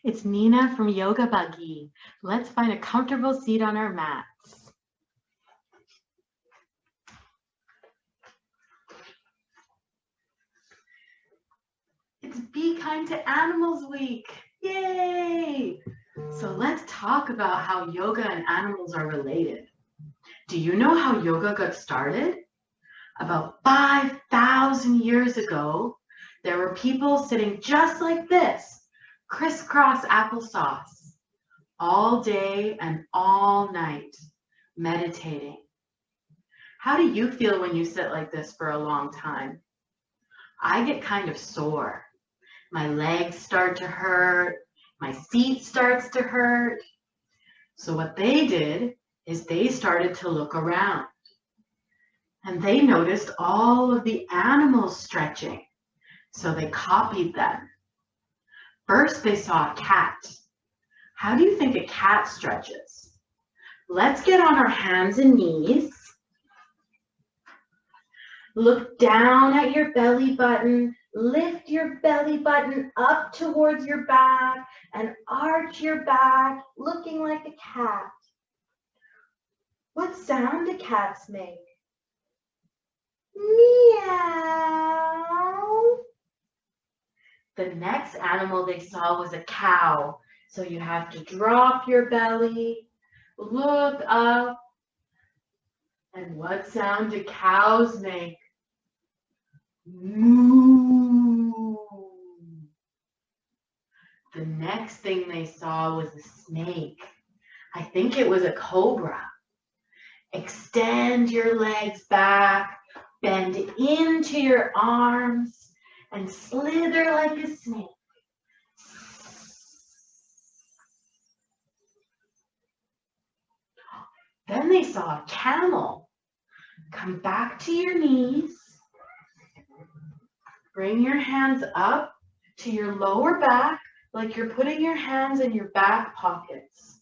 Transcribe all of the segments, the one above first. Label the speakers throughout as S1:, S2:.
S1: It's Nina from YogaBuggy. Let's find a comfortable seat on our mats. It's Be Kind to Animals Week. Yay! So let's talk about how yoga and animals are related. Do you know how yoga got started? About 5,000 years ago, there were people sitting just like this, crisscross applesauce, all day and all night, meditating. How do you feel when you sit like this for a long time? I get kind of sore. My legs start to hurt. My seat starts to hurt. So what they did is they started to look around. And they noticed all of the animals stretching. So they copied them. First, they saw a cat. How do you think a cat stretches? Let's get on our hands and knees. Look down at your belly button. Lift your belly button up towards your back and arch your back, looking like a cat. What sound do cats make? Meow. The next animal they saw was a cow. So you have to drop your belly, look up, and what sound do cows make? Moo. The next thing they saw was a snake. I think it was a cobra. Extend your legs back, bend into your arms, and slither like a snake. Then they saw a camel. Come back to your knees. Bring your hands up to your lower back like you're putting your hands in your back pockets.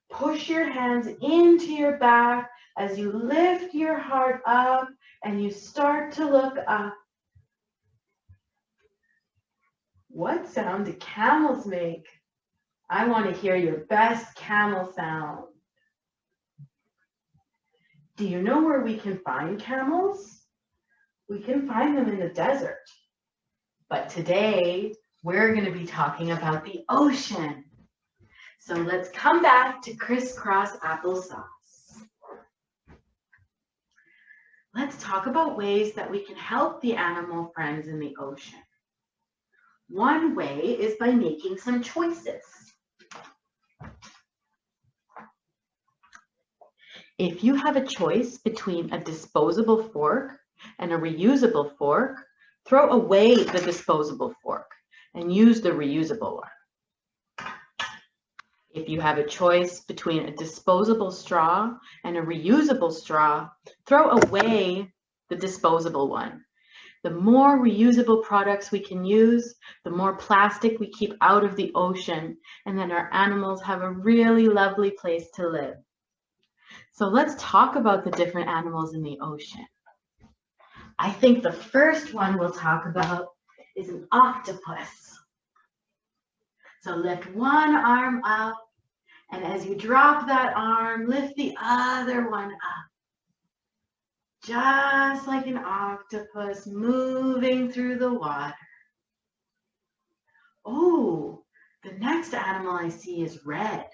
S1: Push your hands into your back as you lift your heart up and you start to look up. What sound do camels make? I want to hear your best camel sound. Do you know where we can find camels? We can find them in the desert. But today, we're going to be talking about the ocean. So let's come back to crisscross applesauce. Let's talk about ways that we can help the animal friends in the ocean. One way is by making some choices. If you have a choice between a disposable fork and a reusable fork, throw away the disposable fork and use the reusable one. If you have a choice between a disposable straw and a reusable straw, throw away the disposable one. The more reusable products we can use, the more plastic we keep out of the ocean, and then our animals have a really lovely place to live. So let's talk about the different animals in the ocean. I think the first one we'll talk about is an octopus. So lift one arm up, and as you drop that arm, lift the other one up. Just like an octopus moving through the water. Oh, the next animal I see is red.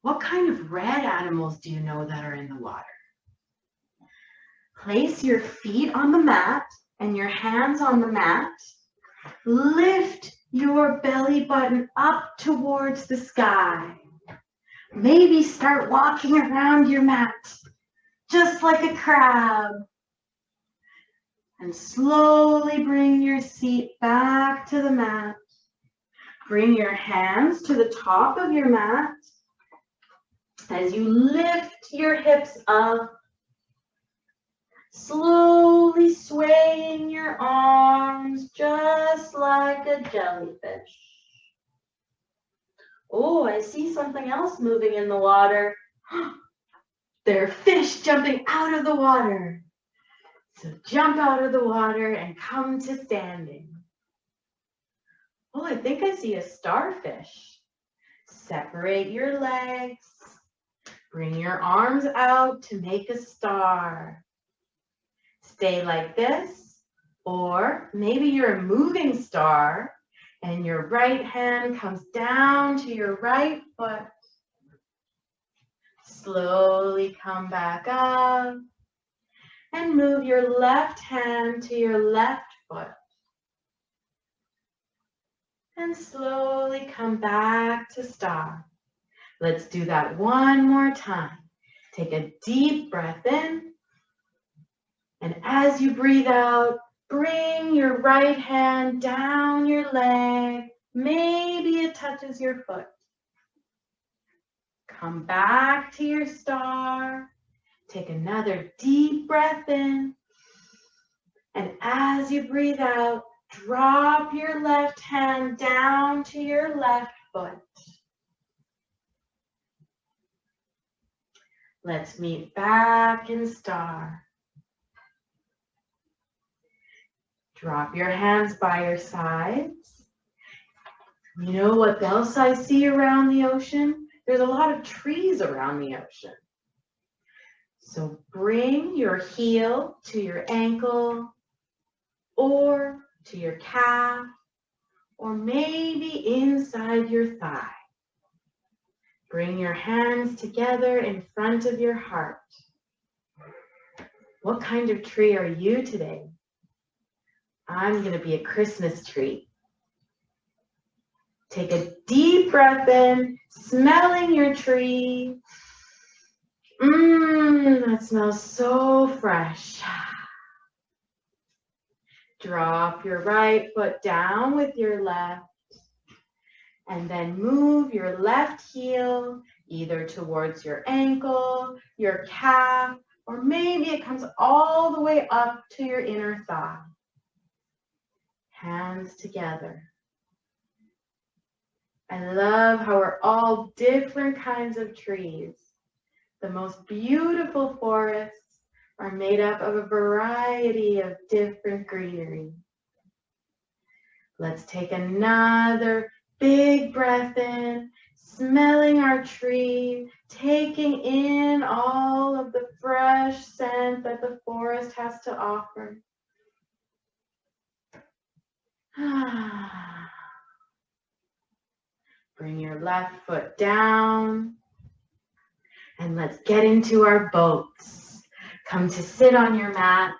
S1: What kind of red animals do you know that are in the water? Place your feet on the mat and your hands on the mat. Lift your belly button up towards the sky. Maybe start walking around your mat, just like a crab. And slowly bring your seat back to the mat. Bring your hands to the top of your mat as you lift your hips up. Slowly swaying your arms just like a jellyfish. Oh, I see something else moving in the water. There are fish jumping out of the water. So jump out of the water and come to standing. Oh, I think I see a starfish. Separate your legs. Bring your arms out to make a star. Stay like this, or maybe you're a moving star and your right hand comes down to your right foot. Slowly come back up and move your left hand to your left foot. And slowly come back to star. Let's do that one more time. Take a deep breath in. And as you breathe out, bring your right hand down your leg. Maybe it touches your foot. Come back to your star. Take another deep breath in. And as you breathe out, drop your left hand down to your left foot. Let's meet back in star. Drop your hands by your sides. You know what else I see around the ocean? There's a lot of trees around the ocean. So bring your heel to your ankle or to your calf or maybe inside your thigh. Bring your hands together in front of your heart. What kind of tree are you today? I'm going to be a Christmas tree. Take a deep breath in, smelling your tree. That smells so fresh. Drop your right foot down with your left. And then move your left heel either towards your ankle, your calf, or maybe it comes all the way up to your inner thigh. Hands together. I love how we're all different kinds of trees. The most beautiful forests are made up of a variety of different greenery. Let's take another big breath in, smelling our tree, taking in all of the fresh scent that the forest has to offer. Bring your left foot down and let's get into our boats. Come to sit on your mat.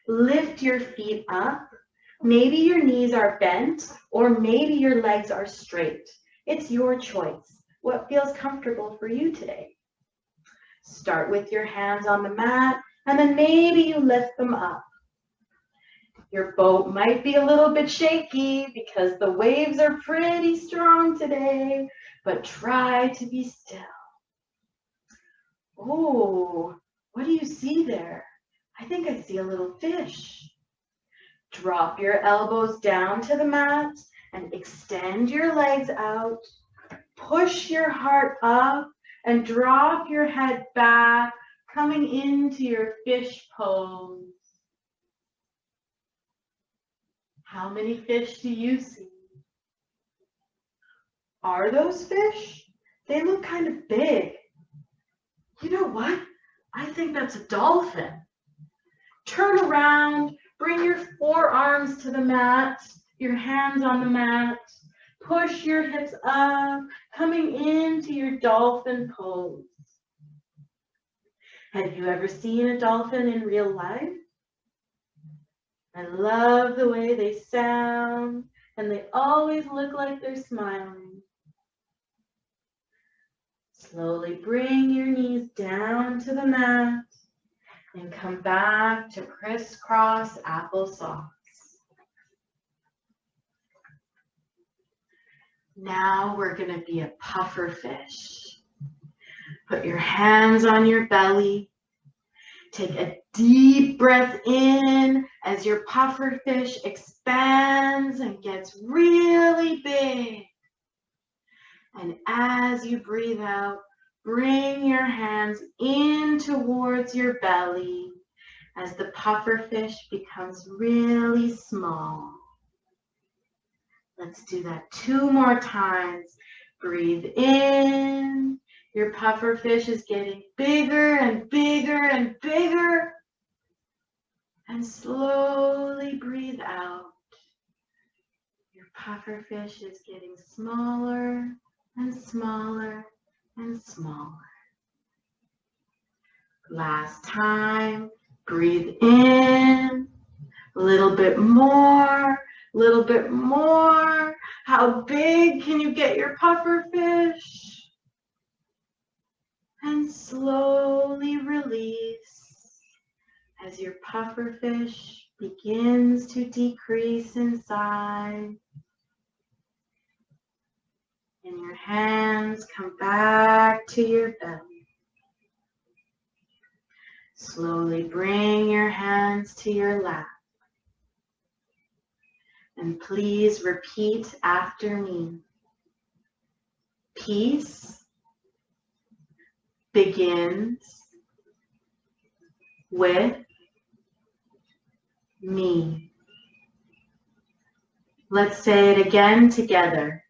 S1: Lift your feet up. Maybe your knees are bent or maybe your legs are straight. It's your choice. What feels comfortable for you today? Start with your hands on the mat and then maybe you lift them up. Your boat might be a little bit shaky because the waves are pretty strong today, but try to be still. Oh, what do you see there? I think I see a little fish. Drop your elbows down to the mat and extend your legs out. Push your heart up and drop your head back, coming into your fish pose. How many fish do you see? Are those fish? They look kind of big. You know what? I think that's a dolphin. Turn around, bring your forearms to the mat, your hands on the mat. Push your hips up, coming into your dolphin pose. Have you ever seen a dolphin in real life? I love the way they sound, and they always look like they're smiling. Slowly bring your knees down to the mat and come back to crisscross applesauce. Now we're going to be a puffer fish. Put your hands on your belly. Take a deep breath in as your puffer fish expands and gets really big. And as you breathe out, bring your hands in towards your belly as the pufferfish becomes really small. Let's do that 2 more times. Breathe in. Your pufferfish is getting bigger and bigger and bigger. And slowly breathe out. Your pufferfish is getting smaller and smaller and smaller. Last time, breathe in. A little bit more, a little bit more. How big can you get your pufferfish? And slowly release as your pufferfish begins to decrease in size. And your hands come back to your belly. Slowly bring your hands to your lap. And please repeat after me. Peace begins with me. Let's say it again together.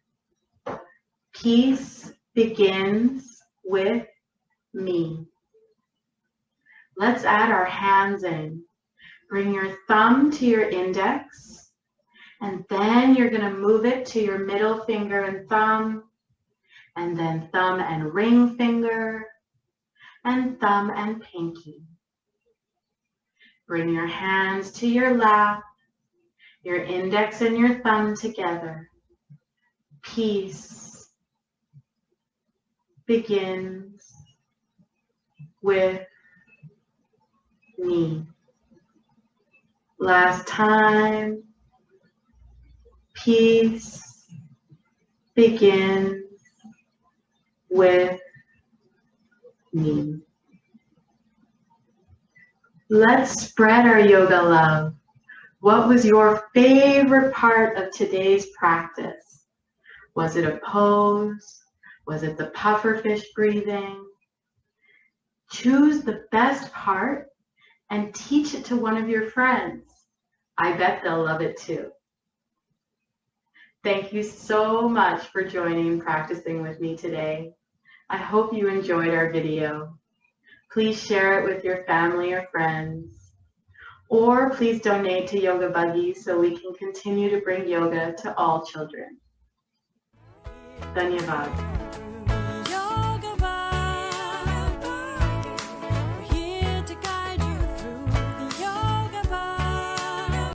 S1: Peace begins with me. Let's add our hands in. Bring your thumb to your index, and then you're going to move it to your middle finger and thumb, and then thumb and ring finger, and thumb and pinky. Bring your hands to your lap, your index and your thumb together. Peace begins with me. Last time. Peace begins with me. Let's spread our yoga love. What was your favorite part of today's practice? Was it a pose? Was it the pufferfish breathing? Choose the best part and teach it to one of your friends. I bet they'll love it too. Thank you so much for joining and practicing with me today. I hope you enjoyed our video. Please share it with your family or friends. Or please donate to YogaBuggy so we can continue to bring yoga to all children. Dhanyavad.